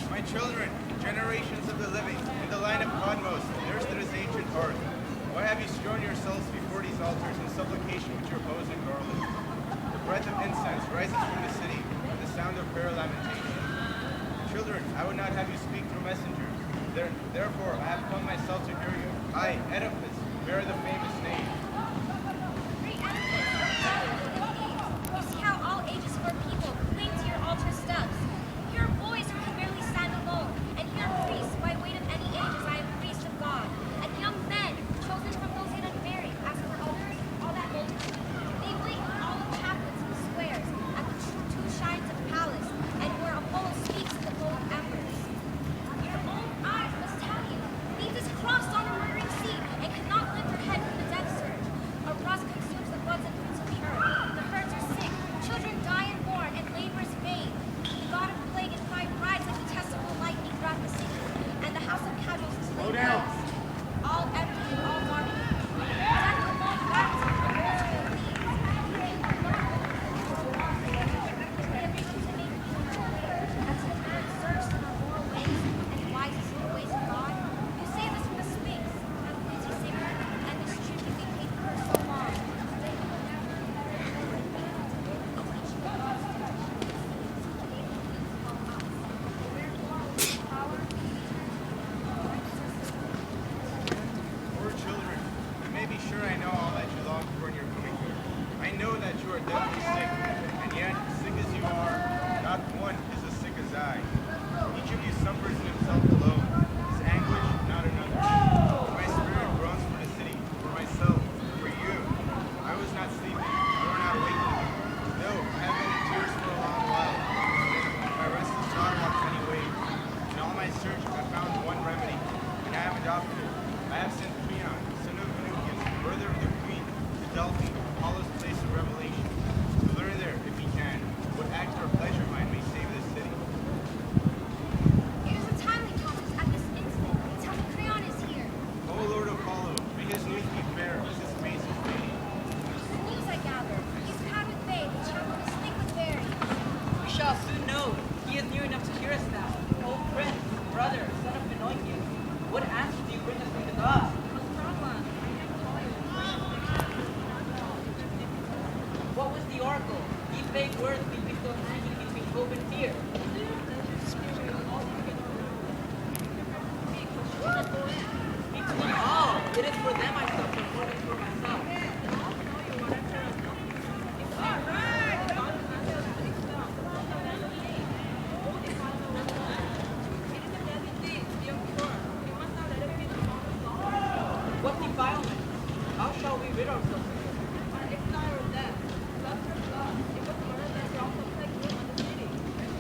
My children, generations of the living, in the line of Cosmos, nursed this ancient hearth. Why have you strewn yourselves before these altars in supplication with your bows and garlands? The breath of incense rises from the city, and the sound of prayer lamentation. Children, I would not have you speak through messengers. Therefore, I have come myself to hear you. I, Oedipus, bear the famous name. Great Oedipus, you see how all ages for people cling to your altar steps. Here are boys who can barely stand alone, and here are priests by weight of any age as I am priest of God, and young men chosen from those yet unmarried. As for others, all that multitude, they wait in all the chaplets and squares, at the two shrines of palace, and where Apollo speaks to the bold embers. Your own eyes must tell you, Eve is crossed on a murdering sea, and cannot lift her head from the death surge. A rust consumes the buds and fruits of the earth. The herds are sick, children die unborn, and labor is vain. The god of plague and fire rides like detestable lightning throughout the city, and the house of casuals is laid waste. All empty and all dark. Death alone backs up the walls of the leaves. They have begun to make human aware, as the man searched in our moral ways, and wisest in the ways of God. You save us from the Sphinx, and the woodsy singer, and this tribute we paid for so long. Poor children, you may be sure I know all that you long for in your coming here. I know that you are deathly sick, and yet, sick as you are, not one is as sick as I. Each of you suffers in himself alone. His anguish, not another. My spirit groans for the city, for myself, for you. I was not sleeping, nor not waking. No, I have been in tears for a long while. My restless thought walks any way. In all my search, I found one remedy, and I have adopted it. I have sent Creon, son of Minucius, brother of the queen, to Delphi, Apollo's place of revelation, to learn there, if he can, what act or pleasure of mine may save this city. It is a timely promise at this instant. Tell me Creon is here. O Lord Apollo, may his news be fair, as his face is fading. The news I gather. He's proud with babe, the chapel is thick with berries. We shall soon know. He is near enough to hear us now. O prince, brother, son of Pinoikius, what answer do you bring us from the gods? What was the oracle? These vague words leave me still hanging between hope and fear. Between all, it is for them I suffer more than for myself. What defilement? How shall we rid ourselves of it?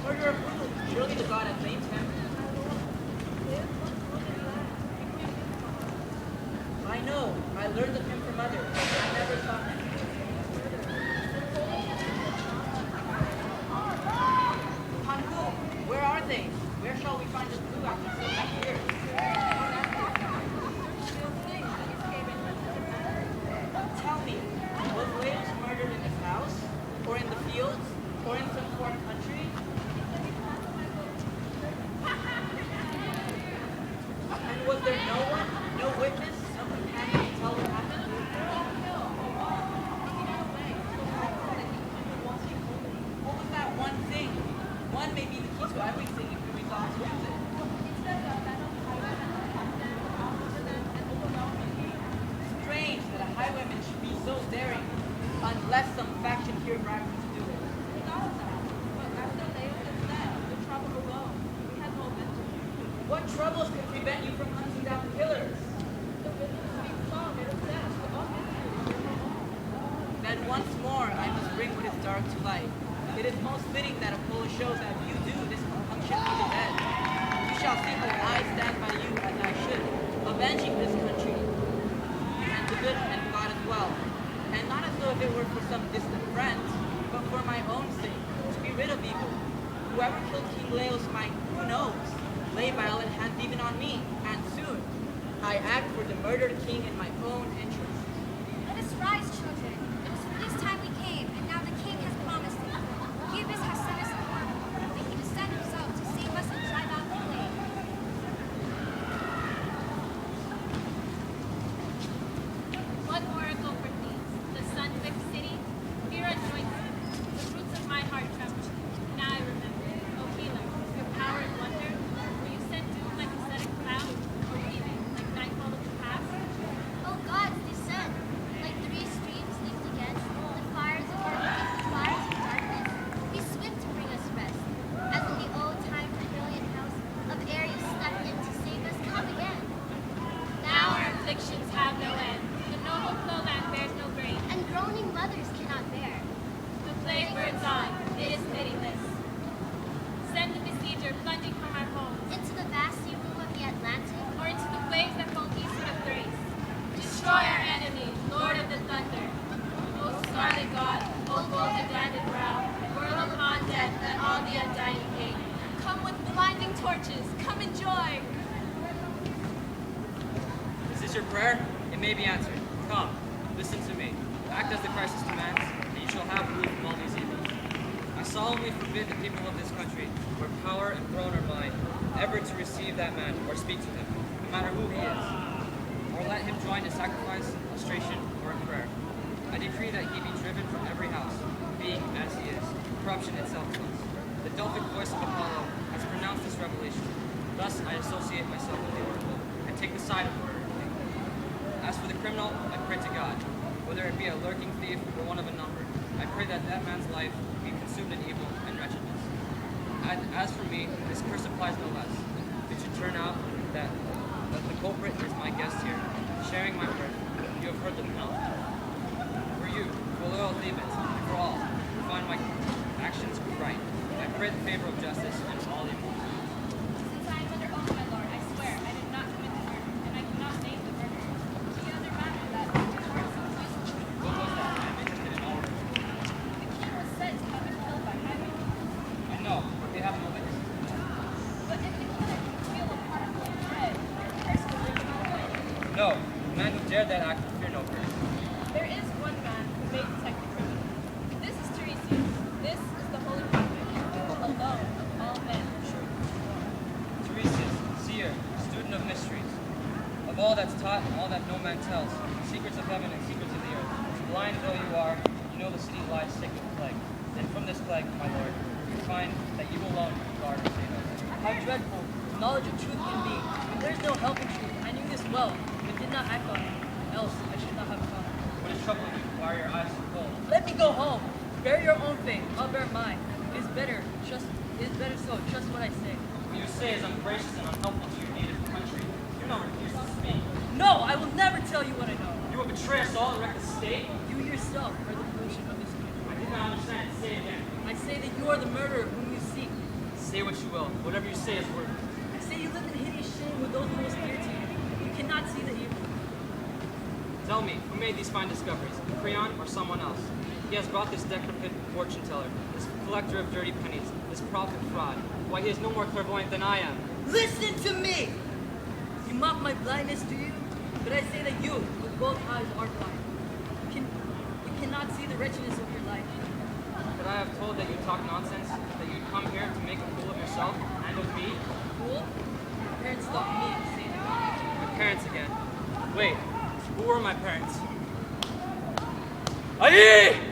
Murder approved. Surely the god has named him. I know. I learned of him from others. I never saw him. On whom? Where are they? Where shall we find the clue after so many years? Tell me, was Welch murdered in his house? Or in the fields? Or in some foreign country? And was there no one, no witness, no companion to tell what happened? What was that one thing? One may be the key to everything if we resolve to use it. Strange that a highwayman should be so daring, unless some faction here bribed him to do it. What troubles could prevent you from hunting down the killers? Then once more I must bring what is dark to light. It is most fitting that Apollo shows that you do this compunction for the dead. You shall see how I stand by you as I should, avenging this country, and the good and God as well. And not as though if it were for some distant friend, but for my own sake, to be rid of evil. Whoever killed King Leos might, who knows, lay violent hands even on me, and soon. I act for the murdered king in my own interest. Let us rise, children. It was for this time we came, and now the king has promised it. Oedipus has sent us a warning. May he torches. Come enjoy. Is this your prayer? It may be answered. Come, listen to me. Act as the crisis demands, and you shall have relief from all these evils. I solemnly forbid the people of this country, where power and throne are mine, ever to receive that man or speak to him, no matter who he is, or let him join in sacrifice, lustration, or in prayer. I decree that he be driven from every house, being as he is, corruption itself to us. The Delphic voice of Apollo has pronounced this revelation. Thus I associate myself with the oracle, and take the side of the oracle. As for the criminal, I pray to God, whether it be a lurking thief or one of a number, I pray that that man's life be consumed in evil and wretchedness. As for me, this curse applies no less. It should turn out that the culprit is my guest here, sharing my birth. You have heard the penalty. For you, for loyal Thebans, and for all who find my actions right, I pray the favor of justice and all the immortal. Since I am under oath, my lord, I swear I did not commit the murder, and I cannot name the murderer. The other matter that What was that? I am interested in all of it. the king was said to have been killed by highwaymen. I know, but they have no witnesses. But if the killer can feel a particle of dread, the curse will bring him away. No, the man who dared that act will fear no curse. There is one man who may detect the criminal. This is Tiresias. This is the holy prophet, alone of all men. Tiresias, seer, student of mysteries, of all that's taught and all that no man tells, secrets of heaven and secrets of the earth. Blind though you are, you know the city lies sick with plague. And from this plague, my lord, you find that you alone can guard and save us. How dreadful knowledge of truth can be. When there's no help in truth, I knew this well, but did not act on it. Else, I should not have come. What is troubling you? Why are your eyes so cold? Let me go home. Bear your own fate. I'll bear mine. It is better so. Trust what I say. What you say is ungracious and unhelpful to your native country. Do not refuse to speak. No, I will never tell you what I know. You will betray us all and wreck the state? You yourself are the pollution of this country. I did not understand. Say it again. I say that you are the murderer whom you seek. Say what you will. Whatever you say is worth. I say you live in hideous shame with those most dear to you. You cannot see the evil. Tell me, who made these fine discoveries? Creon or someone else? He has brought this decrepit fortune teller, this collector of dirty pennies, this prophet fraud. Why, he is no more clairvoyant than I am. Listen to me! You mock my blindness, do you? But I say that you, with both eyes, are blind. You cannot see the wretchedness of your life. But I have told that you talk nonsense, that you come here to make a fool of yourself and of me. Fool? Your parents thought me insane. My parents again. Wait, who were my parents? Aye!